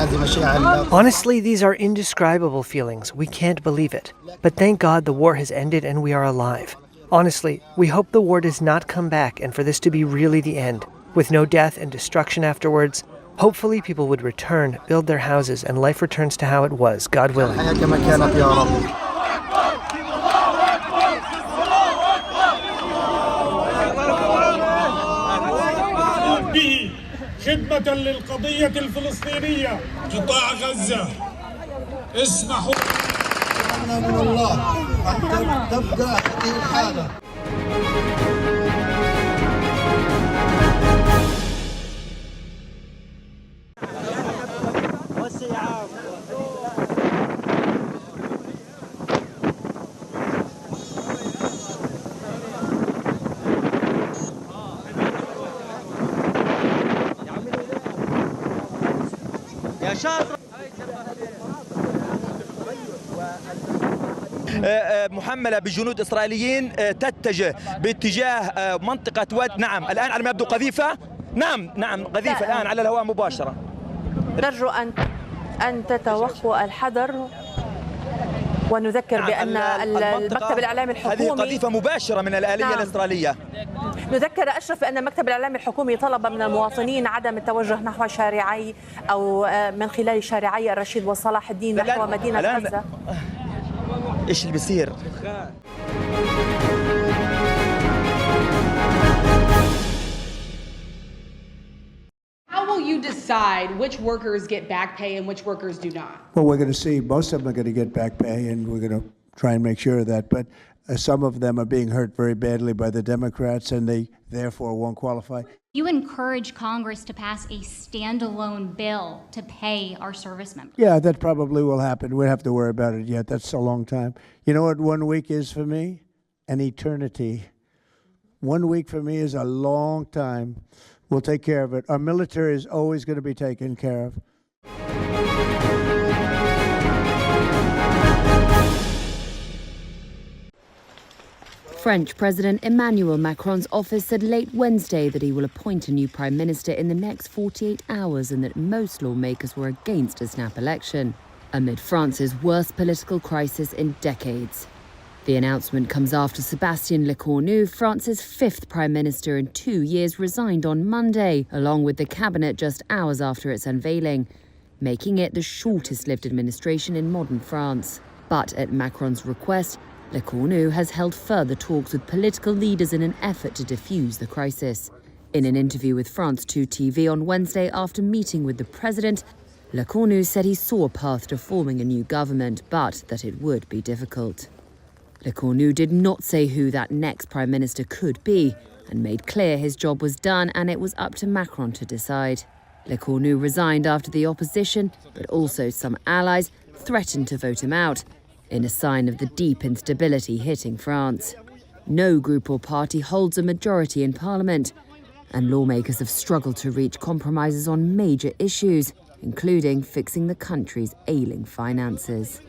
Honestly, these are indescribable feelings. We can't believe it. But thank God the war has ended and we are alive. Honestly, we hope the war does not come back and for this to be really the end, with no death and destruction afterwards. Hopefully people would return, build their houses, and life returns to how it was, God willing. خدمة للقضية الفلسطينية قطاع غزة اسمحوا لنا من الله أن تبقى هذه الحالة. محملة بجنود إسرائيليين تتجه باتجاه منطقة واد. نعم الآن على ما يبدو قذيفة. نعم قذيفة الآن على الهواء مباشرة. نرجو أن تتوقوا الحذر ونذكر بأن المكتب الإعلامي الحكومي هذه قذيفة مباشرة من الآلية الإسرائيلية. نذكر أشرف بأن المكتب الإعلامي الحكومي طلب من المواطنين عدم التوجه نحو شارعي أو من خلال شارعي الرشيد وصلاح الدين نحو مدينة غزة. إيش اللي بيصير؟ How will you decide which workers get back pay and which workers do not? Well, we're going to see most of them are going to get back pay, and we're going to try and make sure of that. But some of them are being hurt very badly by the Democrats, and they therefore won't qualify. You encourage Congress to pass a standalone bill to pay our service members. Yeah, that probably will happen. We don't have to worry about it yet. That's a long time. You know what 1 week is for me? An eternity. 1 week for me is a long time. We'll take care of it. Our military is always going to be taken care of. French President Emmanuel Macron's office said late Wednesday that he will appoint a new prime minister in the next 48 hours and that most lawmakers were against a snap election, amid France's worst political crisis in decades. The announcement comes after Sébastien Lecornu, France's fifth prime minister in 2 years, resigned on Monday, along with the cabinet just hours after its unveiling, making it the shortest-lived administration in modern France. But at Macron's request, Lecornu has held further talks with political leaders in an effort to defuse the crisis. In an interview with France 2 TV on Wednesday after meeting with the president, Lecornu said he saw a path to forming a new government, but that it would be difficult. Lecornu did not say who that next prime minister could be and made clear his job was done and it was up to Macron to decide. Lecornu resigned after the opposition, but also some allies, threatened to vote him out, in a sign of the deep instability hitting France. No group or party holds a majority in parliament, and lawmakers have struggled to reach compromises on major issues, including fixing the country's ailing finances.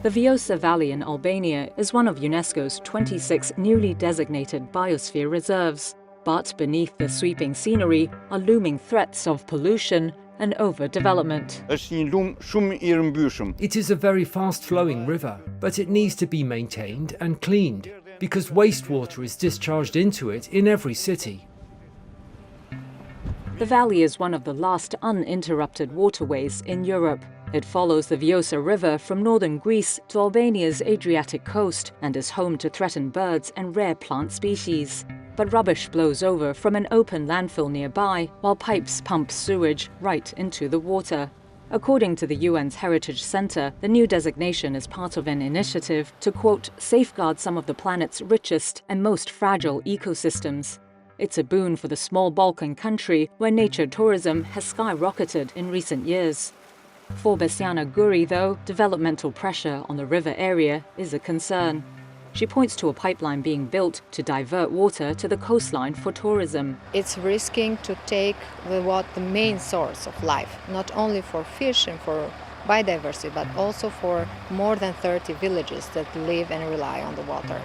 The Vjosa Valley in Albania is one of UNESCO's 26 newly designated biosphere reserves. But beneath the sweeping scenery are looming threats of pollution and overdevelopment. It is a very fast-flowing river, but it needs to be maintained and cleaned, because wastewater is discharged into it in every city. The valley is one of the last uninterrupted waterways in Europe. It follows the Vjosa River from northern Greece to Albania's Adriatic coast and is home to threatened birds and rare plant species. But rubbish blows over from an open landfill nearby, while pipes pump sewage right into the water. According to the UN's Heritage Center, the new designation is part of an initiative to, quote, safeguard some of the planet's richest and most fragile ecosystems. It's a boon for the small Balkan country where nature tourism has skyrocketed in recent years. For Besiana Guri, though, developmental pressure on the river area is a concern. She points to a pipeline being built to divert water to the coastline for tourism. It's risking to take the main source of life, not only for fish and for biodiversity, but also for more than 30 villages that live and rely on the water.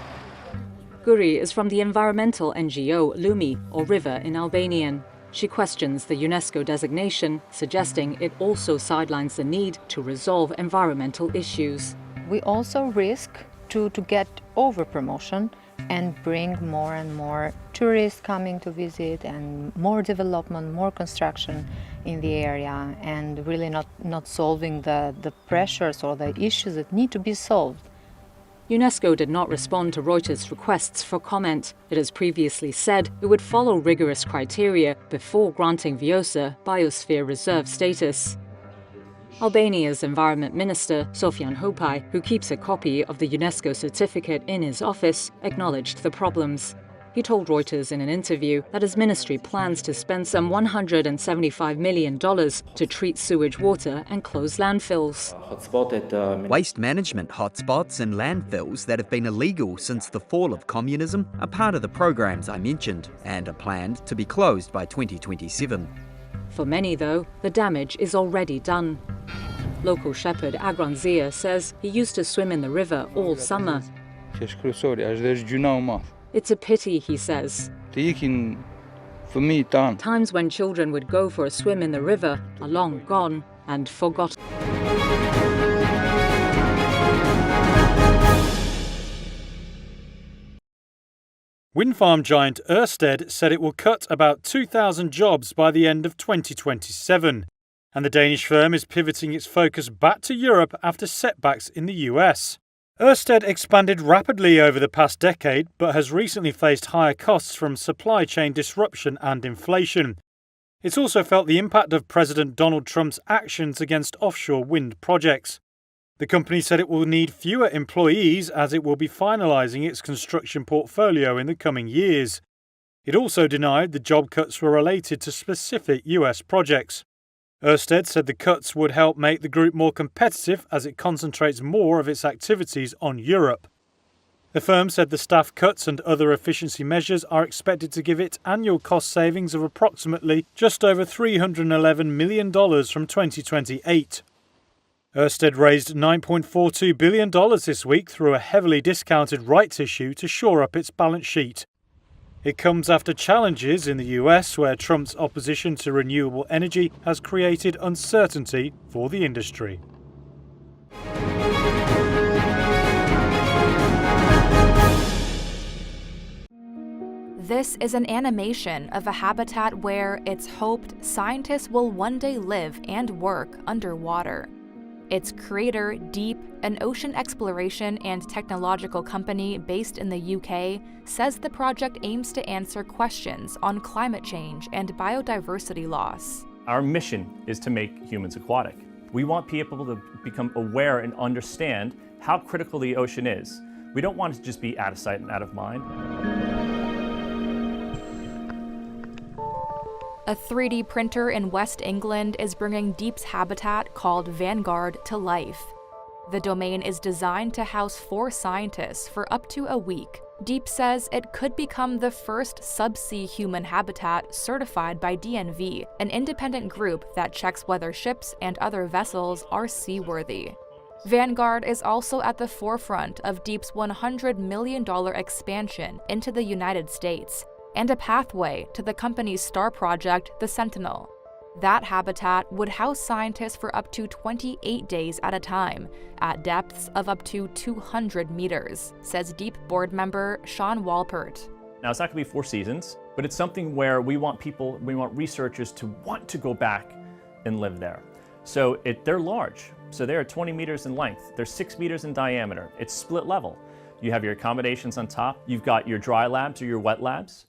Guri is from the environmental NGO Lumi, or River in Albanian. She questions the UNESCO designation, suggesting it also sidelines the need to resolve environmental issues. We also risk to get over-promotion and bring more and more tourists coming to visit and more development, more construction in the area, and really not solving the pressures or the issues that need to be solved. UNESCO did not respond to Reuters' requests for comment. It has previously said it would follow rigorous criteria before granting Vjosa biosphere reserve status. Albania's Environment Minister, Sofjan Hopaj, who keeps a copy of the UNESCO certificate in his office, acknowledged the problems. He told Reuters in an interview that his ministry plans to spend some $175 million to treat sewage water and close landfills. Waste management hotspots and landfills that have been illegal since the fall of communism are part of the programs I mentioned and are planned to be closed by 2027. For many, though, the damage is already done. Local shepherd Agron Zia says he used to swim in the river all summer. It's a pity, he says. Times when children would go for a swim in the river are long gone and forgotten. Wind farm giant Ørsted said it will cut about 2,000 jobs by the end of 2027, and the Danish firm is pivoting its focus back to Europe after setbacks in the US. Ørsted expanded rapidly over the past decade, but has recently faced higher costs from supply chain disruption and inflation. It's also felt the impact of President Donald Trump's actions against offshore wind projects. The company said it will need fewer employees as it will be finalising its construction portfolio in the coming years. It also denied the job cuts were related to specific US projects. Ørsted said the cuts would help make the group more competitive as it concentrates more of its activities on Europe. The firm said the staff cuts and other efficiency measures are expected to give it annual cost savings of approximately just over $311 million from 2028. Ørsted raised $9.42 billion this week through a heavily discounted rights issue to shore up its balance sheet. It comes after challenges in the US where Trump's opposition to renewable energy has created uncertainty for the industry. This is an animation of a habitat where it's hoped scientists will one day live and work underwater. Its creator, Deep, an ocean exploration and technological company based in the UK, says the project aims to answer questions on climate change and biodiversity loss. Our mission is to make humans aquatic. We want people to become aware and understand how critical the ocean is. We don't want it to just be out of sight and out of mind. A 3D printer in West England is bringing Deep's habitat called Vanguard to life. The domain is designed to house 4 scientists for up to a week. Deep says it could become the first subsea human habitat certified by DNV, an independent group that checks whether ships and other vessels are seaworthy. Vanguard is also at the forefront of Deep's $100 million expansion into the United States, and a pathway to the company's star project, the Sentinel. That habitat would house scientists for up to 28 days at a time, at depths of up to 200 meters, says Deep board member Sean Walpert. Now, it's not going to be 4 seasons, but it's something where we want researchers to want to go back and live there. So they're large. So they're 20 meters in length. They're 6 meters in diameter. It's split level. You have your accommodations on top. You've got your dry labs or your wet labs.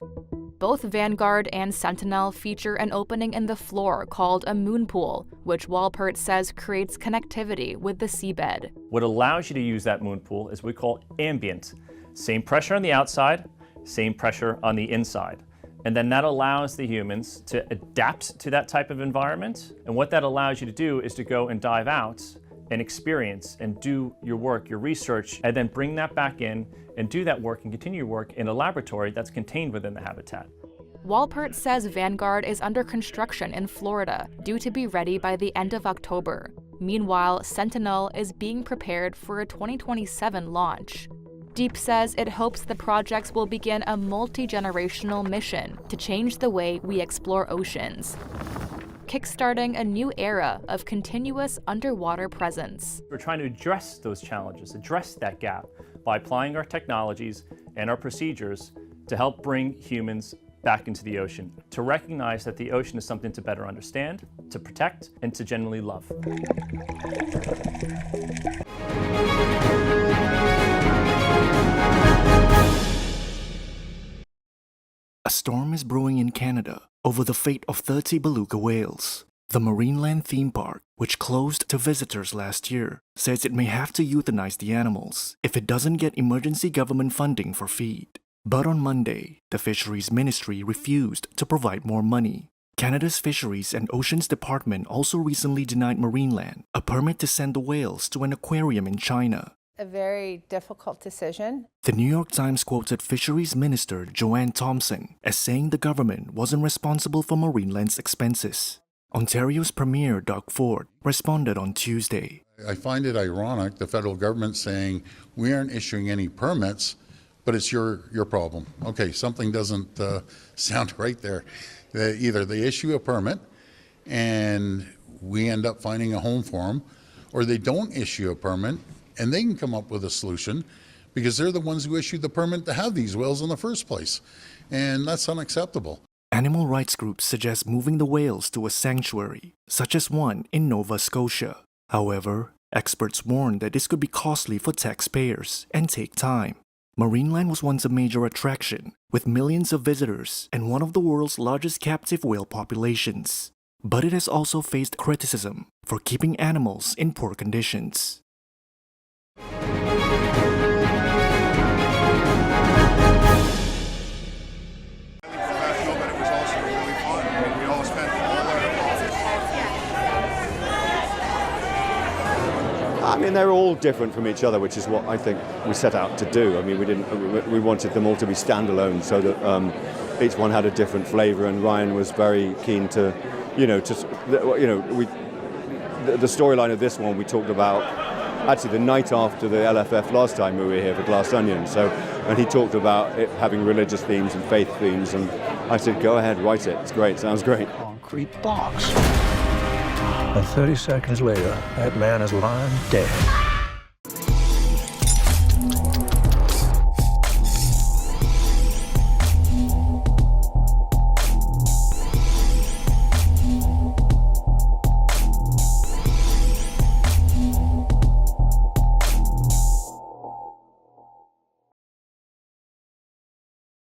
Both Vanguard and Sentinel feature an opening in the floor called a moon pool, which Walpert says creates connectivity with the seabed. What allows you to use that moon pool is what we call ambient. Same pressure on the outside, same pressure on the inside. And then that allows the humans to adapt to that type of environment. And what that allows you to do is to go and dive out and experience and do your work, your research, and then bring that back in and do that work and continue your work in a laboratory that's contained within the habitat. Walpert says Vanguard is under construction in Florida, due to be ready by the end of October. Meanwhile, Sentinel is being prepared for a 2027 launch. Deep says it hopes the projects will begin a multi-generational mission to change the way we explore oceans, kickstarting a new era of continuous underwater presence. We're trying to address those challenges, address that gap by applying our technologies and our procedures to help bring humans back into the ocean, to recognize that the ocean is something to better understand, to protect, and to genuinely love. A storm is brewing in Canada over the fate of 30 beluga whales. The Marineland theme park, which closed to visitors last year, says it may have to euthanize the animals if it doesn't get emergency government funding for feed. But on Monday, the Fisheries Ministry refused to provide more money. Canada's Fisheries and Oceans Department also recently denied Marineland a permit to send the whales to an aquarium in China. A very difficult decision. The New York Times quoted Fisheries Minister Joanne Thompson as saying the government wasn't responsible for Marineland's expenses. Ontario's Premier Doug Ford responded on Tuesday. I find it ironic, the federal government saying we aren't issuing any permits, but it's your problem. Okay, something doesn't sound right there. Either they issue a permit and we end up finding a home for them, or they don't issue a permit and they can come up with a solution because they're the ones who issued the permit to have these whales in the first place. And that's unacceptable. Animal rights groups suggest moving the whales to a sanctuary, such as one in Nova Scotia. However, experts warn that this could be costly for taxpayers and take time. Marineland was once a major attraction, with millions of visitors and one of the world's largest captive whale populations. But it has also faced criticism for keeping animals in poor conditions. I mean, they're all different from each other, which is what I think we set out to do. I mean, we wanted them all to be standalone so that each one had a different flavour, and Ryan was very keen to, the storyline of this one we talked about actually the night after the LFF last time we were here for Glass Onion. And he talked about it having religious themes and faith themes, and I said, go ahead, write it. It's great, sounds great. Concrete box. And 30 seconds later, that man is lying dead.